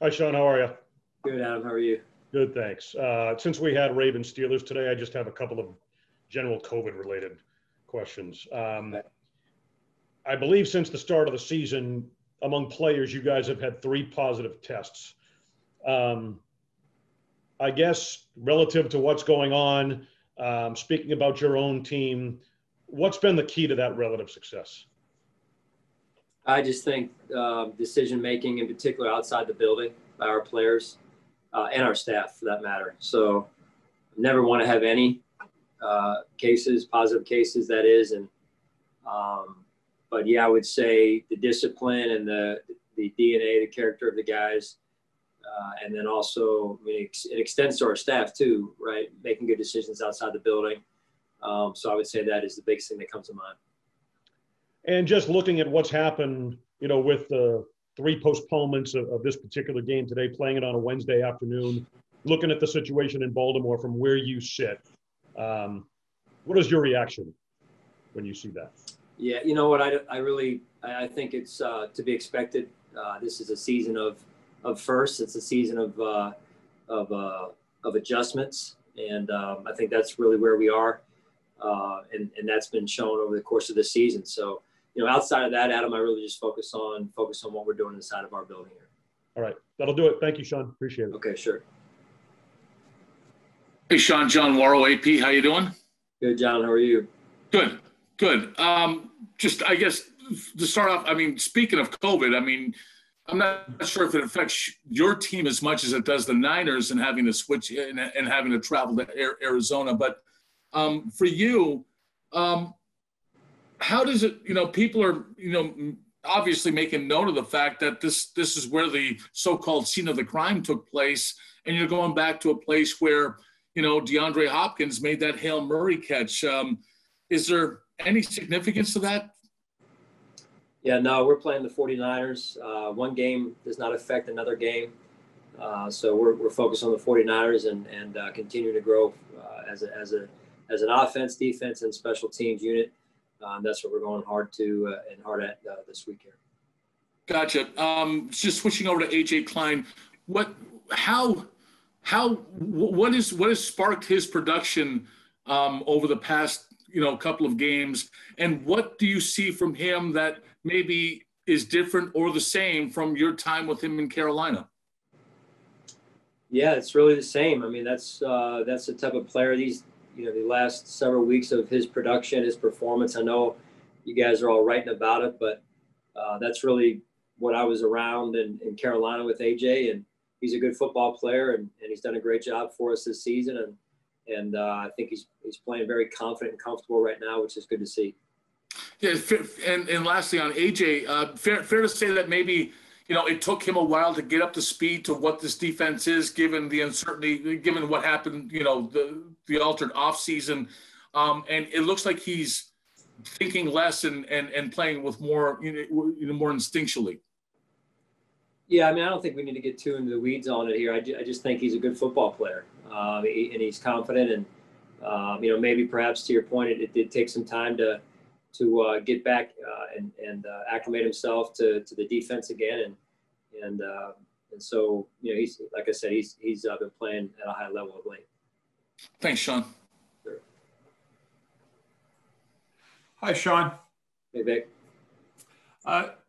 Hi, Sean. How are you? Good, Adam. How are you? Good, thanks. Since we had Ravens Steelers today, I just have a couple of general COVID-related questions. Okay. I believe since the start of the season, among players, you guys have had 3 positive tests. I guess relative to what's going on, speaking about your own team, what's been the key to that relative success? I just think decision-making, in particular outside the building by our players and our staff, for that matter. So never want to have any positive cases, that is. But yeah, I would say the discipline and the DNA, the character of the guys, and then also, I mean, it extends to our staff too, right? Making good decisions outside the building. So I would say that is the biggest thing that comes to mind. And just looking at what's happened, with the 3 postponements of this particular game today, playing it on a Wednesday afternoon, looking at the situation in Baltimore from where you sit, what is your reaction when you see that? Yeah, you know what? I think it's to be expected. This is a season of firsts. It's a season of adjustments, and I think that's really where we are, and that's been shown over the course of the season. So, outside of that, Adam, I really just focus on what we're doing inside of our building here. All right, that'll do it. Thank you, Sean. Appreciate it. Okay, sure. Hey, Sean, John Warrow, AP. How you doing? Good, John. How are you? Good. Just, I guess, to start off, I mean, speaking of COVID, I mean, I'm not sure if it affects your team as much as it does the Niners and having to switch and having to travel to Arizona. But for you, how does it, people are, obviously making note of the fact that this is where the so-called scene of the crime took place. And you're going back to a place where, DeAndre Hopkins made that Hail Murray catch. Is there any significance to that? Yeah, no, we're playing the 49ers. One game does not affect another game. So we're focused on the 49ers and continue to grow as an offense, defense, and special teams unit. That's what we're going hard at this weekend. Gotcha. Just switching over to AJ Klein, what has sparked his production over the past couple of games, and what do you see from him that maybe is different or the same from your time with him in Carolina? Yeah, it's really the same. I mean, that's the type of player. The last several weeks of his production, his performance, I know you guys are all writing about it, but that's really what I was around in Carolina with AJ, and he's a good football player, and he's done a great job for us this season, and I think he's playing very confident and comfortable right now, which is good to see. Yeah, and lastly on AJ, fair to say that maybe it took him a while to get up to speed to what this defense is, given the uncertainty, given what happened, the altered offseason. And it looks like he's thinking less and playing with more, more instinctually. Yeah, I mean, I don't think we need to get too into the weeds on it here. I just think he's a good football player, and he's confident. And, maybe perhaps to your point, it did take some time to get back and acclimate himself to the defense again. And so, he's, like I said, he's been playing at a high level of late. Thanks, Sean. Sure. Hi, Sean. Hey, Vic.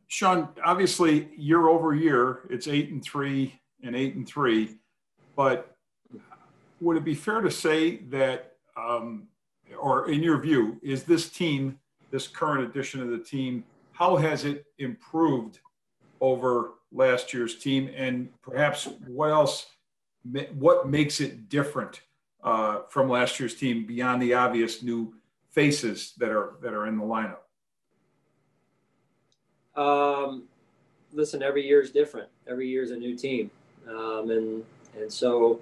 Sean, obviously year over year, it's 8-3 and 8-3, but would it be fair to say that, or in your view, is this team, this current edition of the team, how has it improved over last year's team, and perhaps what makes it different from last year's team beyond the obvious new faces that are in the lineup? Listen, every year is different. Every year is a new team. And so,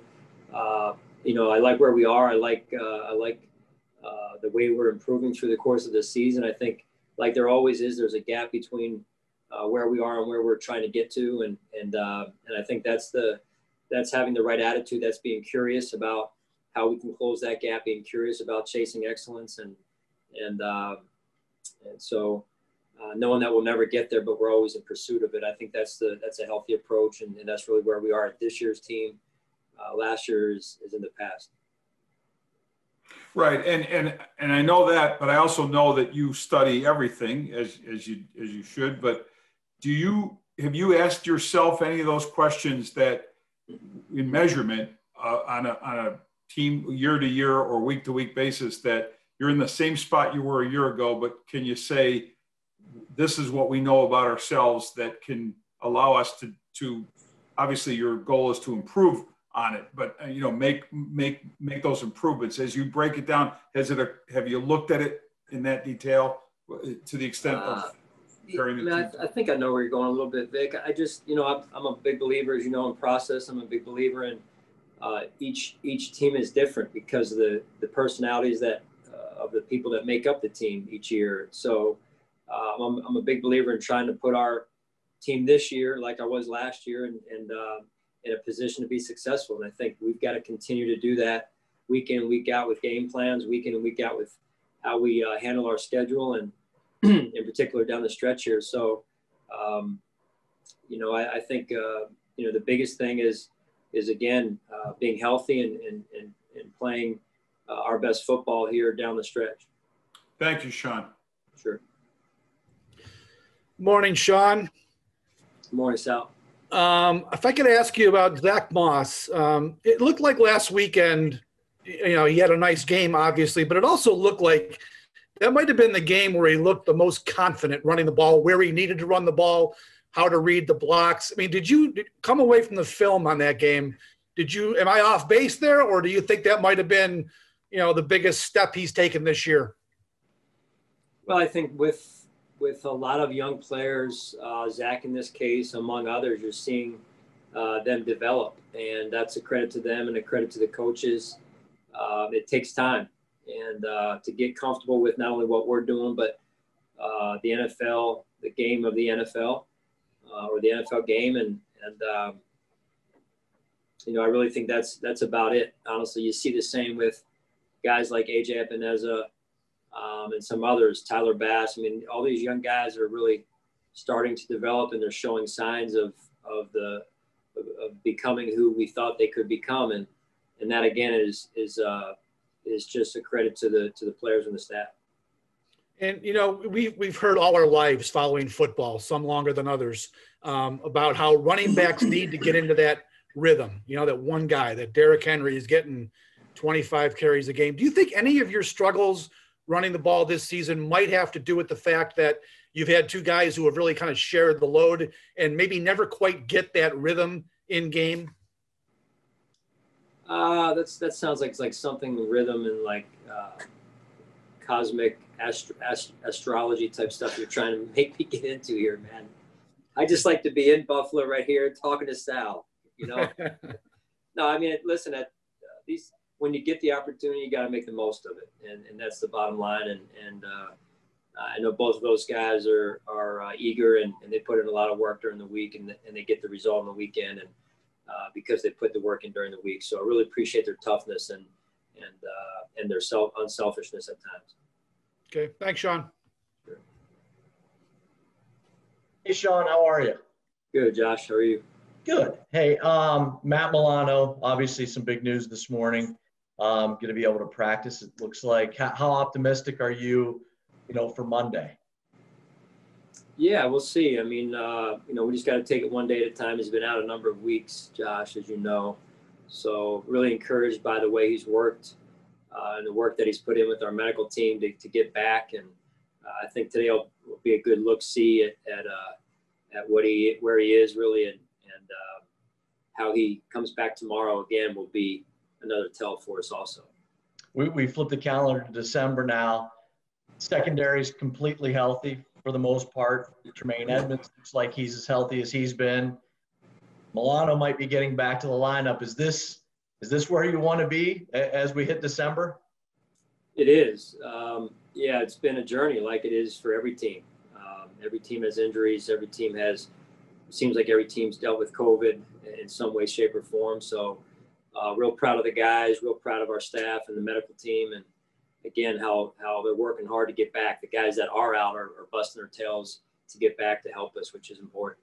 I like where we are. I like the way we're improving through the course of the season. I think, like there always is, there's a gap between where we are and where we're trying to get to. And I think that's having the right attitude. That's being curious about how we can close that gap, being curious about chasing excellence. And so, knowing that we'll never get there, but we're always in pursuit of it. I think that's a healthy approach, and that's really where we are at this year's team. Last year is in the past. Right, and I know that, but I also know that you study everything as you should. But have you asked yourself any of those questions that in measurement on a team year to year or week to week basis, that you're in the same spot you were a year ago, but can you say this is what we know about ourselves that can allow us to obviously your goal is to improve on it, but make those improvements as you break it down. Have you looked at it in that detail to the extent of I think I know where you're going a little bit, Vic. I just, I'm a big believer, as you know, in process. I'm a big believer in each team is different because of the personalities that of the people that make up the team each year. So I'm a big believer in trying to put our team this year, like I was last year, and in a position to be successful. And I think we've got to continue to do that week in, week out with game plans, week in and week out with how we handle our schedule, and in particular down the stretch here. So, I think, the biggest thing is again, being healthy and playing our best football here down the stretch. Thank you, Sean. Sure. Morning, Sean. Good morning, Sal. If I could ask you about Zach Moss, it looked like last weekend, he had a nice game, obviously, but it also looked like that might have been the game where he looked the most confident running the ball, where he needed to run the ball, how to read the blocks. I mean, did you come away from the film on that game? Am I off base there, or do you think that might have been, the biggest step he's taken this year? Well, I think with a lot of young players, Zach in this case, among others, you're seeing them develop, and that's a credit to them and a credit to the coaches. It takes time, and to get comfortable with not only what we're doing, but the NFL, the game of the NFL, or the NFL game, and I really think that's about it. Honestly, you see the same with guys like AJ Epineza, and some others, Tyler Bass. I mean, all these young guys are really starting to develop, and they're showing signs of becoming who we thought they could become, and that again is just a credit to the players and the staff. And we've heard all our lives following football, some longer than others, about how running backs need to get into that rhythm. That one guy, that Derrick Henry, is getting 25 carries a game. Do you think any of your struggles running the ball this season might have to do with the fact that you've had two guys who have really kind of shared the load and maybe never quite get that rhythm in game? That sounds like something rhythm and like cosmic astrology type stuff you're trying to make me get into here, man. I just like to be in Buffalo right here talking to Sal, No, I mean, listen, when you get the opportunity, you got to make the most of it, and that's the bottom line. And I know both of those guys are eager, and they put in a lot of work during the week, and they get the result on the weekend, and because they put the work in during the week. So I really appreciate their toughness and their unselfishness at times. Okay, thanks, Sean. Sure. Hey, Sean, how are you? Good, Josh. How are you? Good. Hey, Matt Milano, obviously some big news this morning. Going to be able to practice, it looks like. How optimistic are you, for Monday? Yeah, we'll see. I mean, we just got to take it one day at a time. He's been out a number of weeks, Josh, as you know. So really encouraged by the way he's worked and the work that he's put in with our medical team to get back. And I think today will be a good look-see at where he is really, and how he comes back tomorrow again will be another tell for us also. We flipped the calendar to December now. Secondary's completely healthy for the most part. Tremaine Edmonds looks like he's as healthy as he's been. Milano might be getting back to the lineup. Is this where you want to be as we hit December? It is. Yeah, it's been a journey like it is for every team. Every team has injuries. Seems like every team's dealt with COVID in some way, shape, or form. So real proud of the guys, real proud of our staff and the medical team. And again, how they're working hard to get back. The guys that are out are busting their tails to get back to help us, which is important.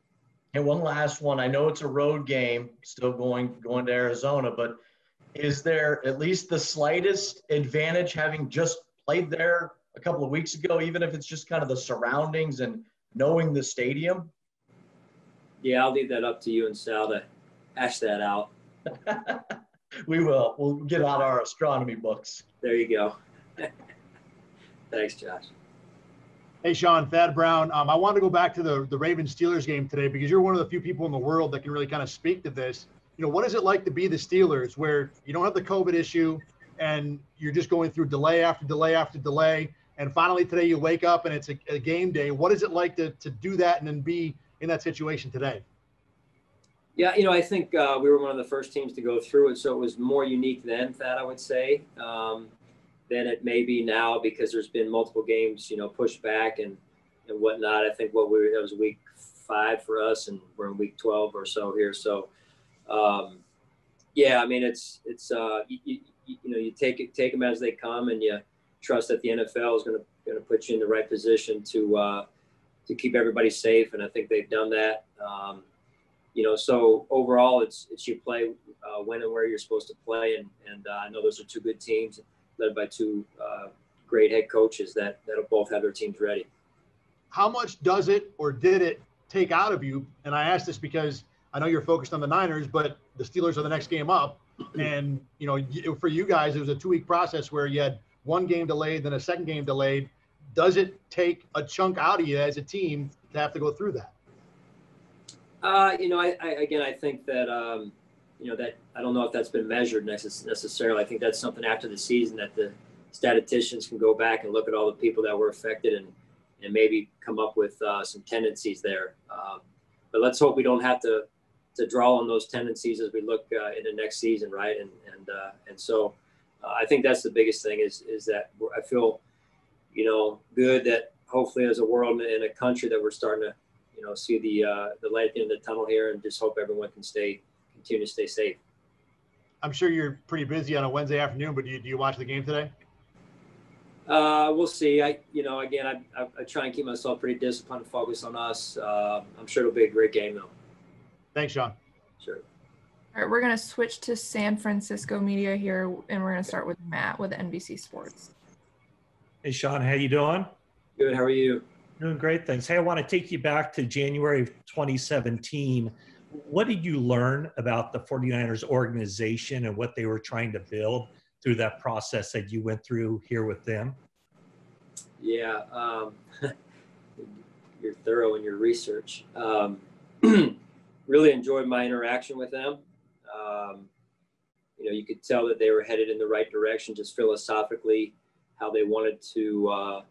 And one last one. I know it's a road game, still going to Arizona, but is there at least the slightest advantage having just played there a couple of weeks ago, even if it's just kind of the surroundings and knowing the stadium? Yeah, I'll leave that up to you and Sal to hash that out. We will. We'll get out our astronomy books. There you go. Thanks, Josh. Hey, Sean, Thad Brown. I wanted to go back to the Ravens-Steelers game today because you're one of the few people in the world that can really kind of speak to this. You know, what is it like to be the Steelers where you don't have the COVID issue and you're just going through delay after delay after delay, and finally today you wake up and it's a game day? What is it like to do that and then be in that situation today? Yeah, you know, I think we were one of the first teams to go through it, so it was more unique then, Thad, I would say, than it may be now because there's been multiple games, you know, pushed back and whatnot. I think that was week 5 for us, and we're in week 12 or so here. So, yeah, I mean, it's you know, you take them as they come, and you trust that the NFL is going to put you in the right position to keep everybody safe, and I think they've done that. You know, so overall, it's you play when and where you're supposed to play, and I know those are 2 good teams led by 2 great head coaches that'll both have their teams ready. How much does it or did it take out of you? And I ask this because I know you're focused on the Niners, but the Steelers are the next game up, and you know, for you guys, it was a 2-week process where you had 1 game delayed, then a 2nd game delayed. Does it take a chunk out of you as a team to have to go through that? You know, I think that, you know, that I don't know if that's been measured necessarily. I think that's something after the season that the statisticians can go back and look at all the people that were affected and maybe come up with some tendencies there. But let's hope we don't have to draw on those tendencies as we look in the next season, right? And so I think that's the biggest thing is that I feel, you know, good that hopefully as a world and a country that we're starting to, you know, see the light at the end of the tunnel here, and just hope everyone can continue to stay safe. I'm sure you're pretty busy on a Wednesday afternoon, but do you watch the game today? We'll see. I try and keep myself pretty disciplined and focused on us. I'm sure it'll be a great game, though. Thanks, Sean. Sure. All right, we're going to switch to San Francisco media here, and we're going to start with Matt with NBC Sports. Hey, Sean, how you doing? Good. How are you? Doing great, thanks. Hey, I want to take you back to January of 2017. What did you learn about the 49ers organization and what they were trying to build through that process that you went through here with them? Yeah, you're thorough in your research. Really enjoyed my interaction with them. You know, you could tell that they were headed in the right direction, just philosophically, how they wanted to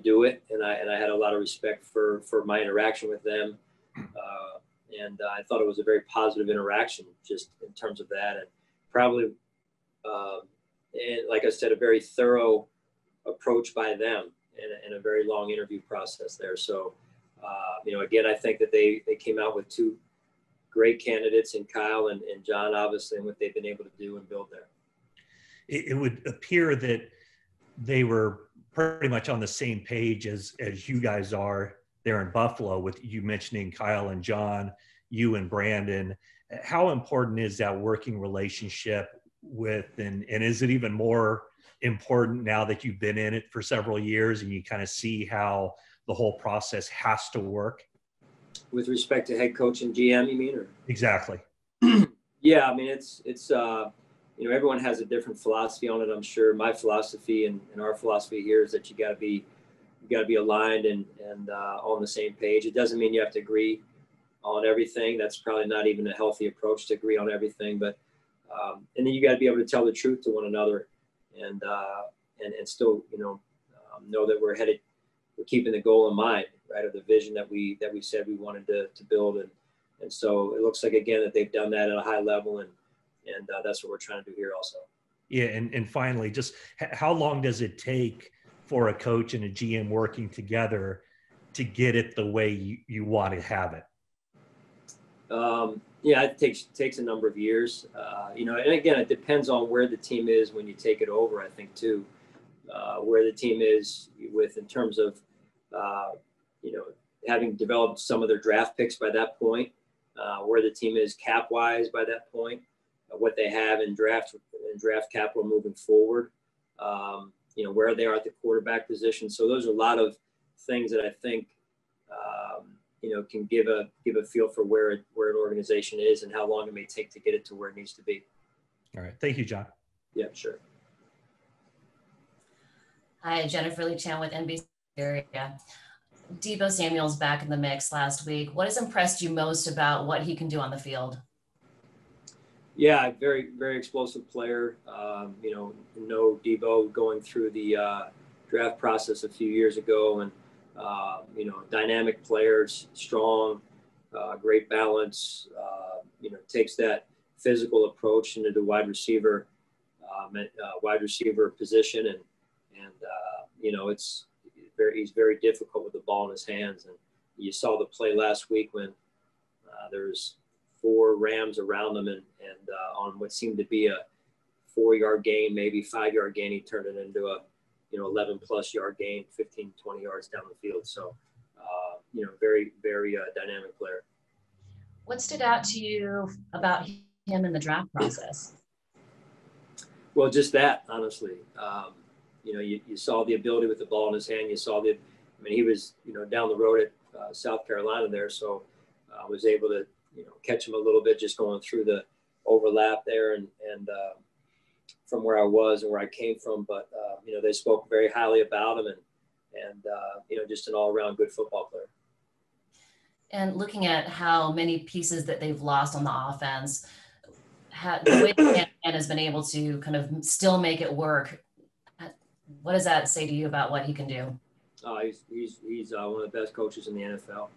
do it, and I had a lot of respect for my interaction with them, and I thought it was a very positive interaction, just in terms of that, and probably, and like I said, a very thorough approach by them, and a very long interview process there. So, you know, again, I think that they came out with 2 great candidates in Kyle and John, obviously, and what they've been able to do and build there. It would appear that they were pretty much on the same page as you guys are there in Buffalo, with you mentioning Kyle and John, you and Brandon. How important is that working relationship with, and is it even more important now that you've been in it for several years and you kind of see how the whole process has to work? With respect to head coach and GM, you mean? Or? Exactly. Yeah, I mean, it's you know, everyone has a different philosophy on it. I'm sure my philosophy and our philosophy here is that you got to be aligned and on the same page. It doesn't mean you have to agree on everything. That's probably not even a healthy approach, to agree on everything. But and then you got to be able to tell the truth to one another, and still, you know that we're keeping the goal in mind, right, of the vision that we said we wanted to build, and so it looks like, again, that they've done that at a high level, and that's what we're trying to do here also. Yeah, and finally, just how long does it take for a coach and a GM working together to get it the way you want to have it? Yeah, it takes a number of years. You know, and again, it depends on where the team is when you take it over, I think, too. where the team is with in terms of, having developed some of their draft picks by that point, where the team is cap-wise by that point, what they have in draft capital moving forward, where they are at the quarterback position. So those are a lot of things that I think, can give a feel for where an organization is and how long it may take to get it to where it needs to be. All right. Thank you, John. Yeah, sure. Hi, Jennifer Lee Chan with NBC area. Deebo Samuel's back in the mix last week. What has impressed you most about what he can do on the field? Yeah, very, very explosive player. Know Deebo going through the draft process a few years ago, and dynamic players, strong, great balance. Takes that physical approach into the wide receiver position, and he's very difficult with the ball in his hands. And you saw the play last week when there's 4 Rams around him, and on what seemed to be a 4-yard gain, maybe 5-yard gain, he turned it into a 11+ yard gain, 15, 20 yards down the field. So very, very dynamic player. What stood out to you about him in the draft process? Well, just that, honestly. You saw the ability with the ball in his hand. You saw he was, down the road at South Carolina there. So I was able to, catch him a little bit just going through the overlap there and from where I was and where I came from. But, they spoke very highly about him and just an all-around good football player. And looking at how many pieces that they've lost on the offense, the way that Dan has been able to kind of still make it work, what does that say to you about what he can do? He's one of the best coaches in the NFL.